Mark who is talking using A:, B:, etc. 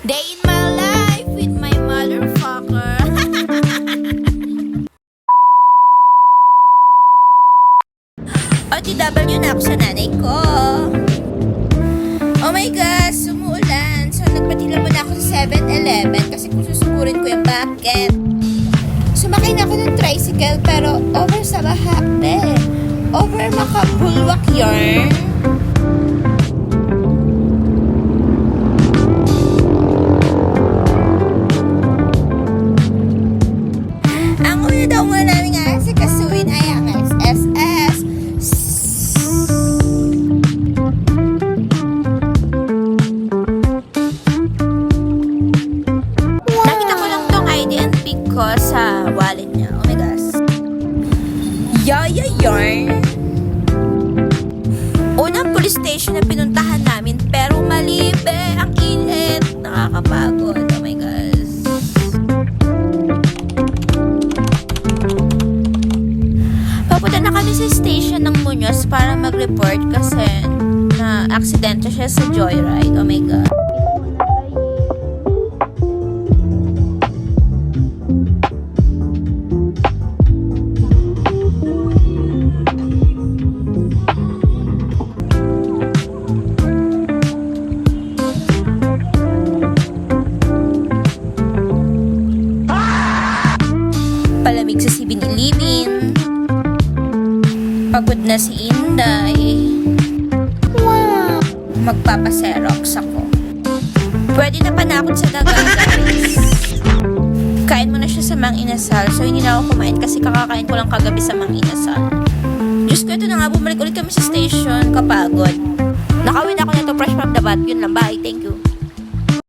A: Day in my life with my motherfucker. OTW na ako sa nanay ko. Oh my gosh, sumuulan. So nagpatila muna ako sa 7-Eleven kasi kung susugurin ko yung bucket. Sumakay na ako ng tricycle pero over sa Bahakte. Over Makabulwak yarn. Ang una daw nga namin nga sa kasuin ay ang SSS. Nakita ko lang tong ID and pic ko sa wallet niya. Oh my gosh. Yaya yarn. Unang police station na pinuntahan namin pero malibe. Ang init. Nakakapagod. Oh my gosh. Papunta na kami sa station ng Muñoz para mag-report kasi na aksidente siya sa joyride. Oh my god. Palamig sa 7-Eleven. Pagod na si Inday. Wow! Magpapaserox ako. Pwede na panakot sa dagat, guys. Kain mo na siya sa Mang Inasal. So, hindi na ako kumain kasi kakakain ko lang kagabi sa Mang Inasal. Diyos ko, ito na nga. Bumalik ulit kami sa station. Kapagod. Nakawin ako nito fresh from the bat. Yun lang. Bye. Thank you.